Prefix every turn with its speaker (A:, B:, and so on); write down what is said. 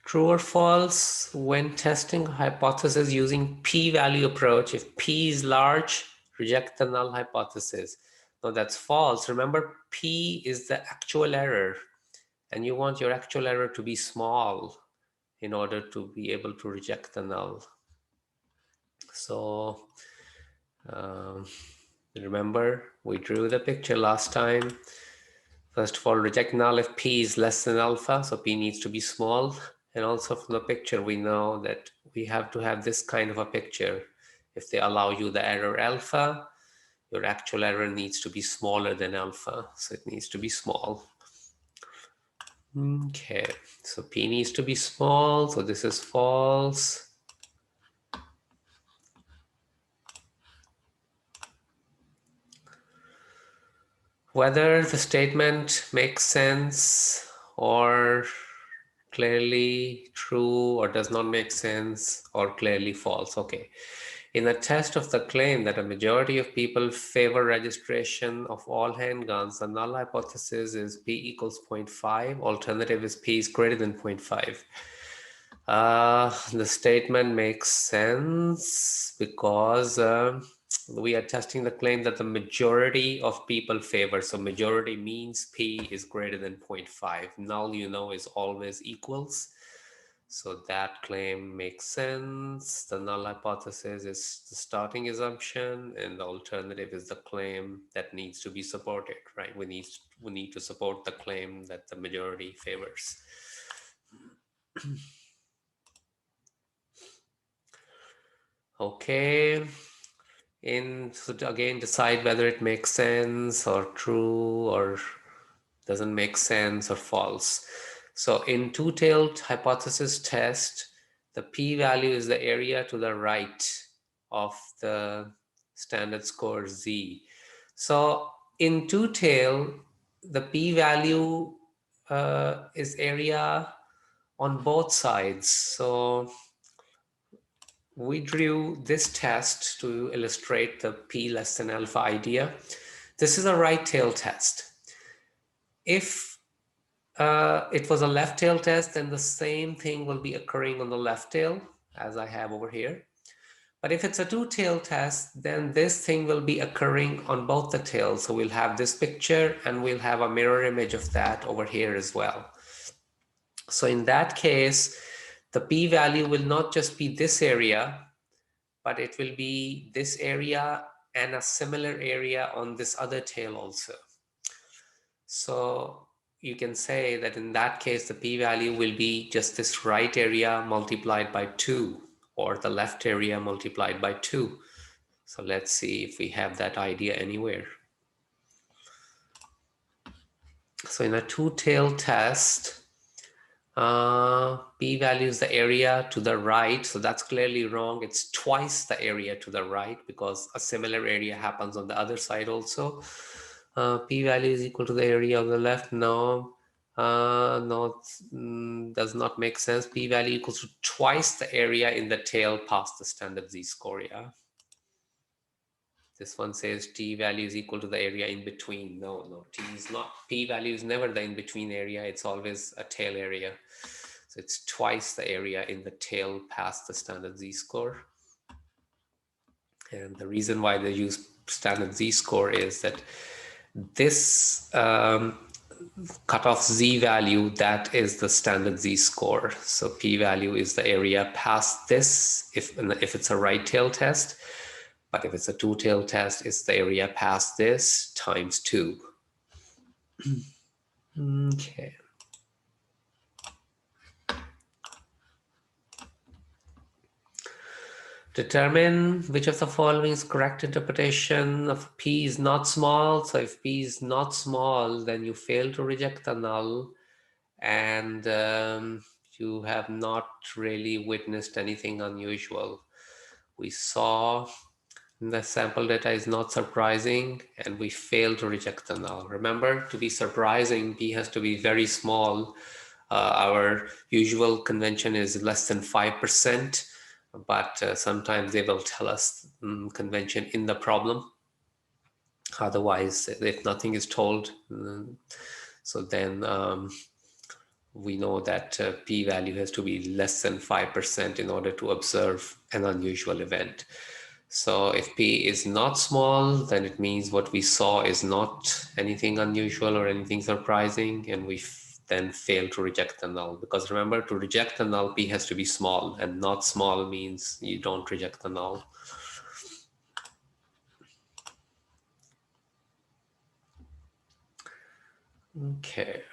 A: True or false, when testing a hypothesis using p-value approach, if p is large, reject the null hypothesis. No, that's false. Remember, p is the actual error, and you want your actual error to be small in order to be able to reject the null. So remember, we drew the picture last time. First of all, reject null if p is less than alpha, so p needs to be small. And also from the picture, we know that we have to have this kind of a picture. If they allow you the error alpha, your actual error needs to be smaller than alpha, so it needs to be small. Okay, so p needs to be small, so this is false. Whether the statement makes sense or clearly true or does not make sense or clearly false. Okay. In a test of the claim that a majority of people favor registration of all handguns, the null hypothesis is p equals 0.5. Alternative is p is greater than 0.5. The statement makes sense because we are testing the claim that the majority of people favor. So majority means p is greater than 0.5. Null, you know, is always equals. So that claim makes sense. The null hypothesis is the starting assumption, and the alternative is the claim that needs to be supported, right? We need to support the claim that the majority favors. Okay. So to again decide whether it makes sense or true or doesn't make sense or false. So in two-tailed hypothesis test, the p-value is the area to the right of the standard score z. So in two-tail, the p-value is area on both sides. So we drew this test to illustrate the p less than alpha idea. This is a right tail test. If it was a left tail test, then the same thing will be occurring on the left tail as I have over here. But if it's a two tail test, then this thing will be occurring on both the tails. So we'll have this picture and we'll have a mirror image of that over here as well. So in that case, the p-value will not just be this area, but it will be this area and a similar area on this other tail also. So you can say that in that case, the p-value will be just this right area multiplied by 2 or the left area multiplied by 2. So let's see if we have that idea anywhere. So in a two-tailed test, p-value is the area to the right. So that's clearly wrong. It's twice the area to the right because a similar area happens on the other side also. P-value is equal to the area of the left. No, does not make sense. P-value equals to twice the area in the tail past the standard z-score. Yeah. This one says t value is equal to the area in between. No, t is not. P-value is never the in-between area. It's always a tail area. So it's twice the area in the tail past the standard z-score. And the reason why they use standard z-score is that this cutoff z value, that is the standard z-score. So p-value is the area past this if it's a right tail test. But if it's a two-tail test, it's the area past this times 2. Okay. Determine which of the following is correct interpretation of p is not small. So if p is not small, then you fail to reject the null, and you have not really witnessed anything unusual. We saw the sample data is not surprising, and we fail to reject the null. Remember, to be surprising, p has to be very small. Our usual convention is less than 5%. But sometimes they will tell us convention in the problem. Otherwise, if nothing is told, so then we know that p-value has to be less than 5% in order to observe an unusual event. So if p is not small, then it means what we saw is not anything unusual or anything surprising, and we then fail to reject the null. Because remember, to reject the null, p has to be small, and not small means you don't reject the null. Okay.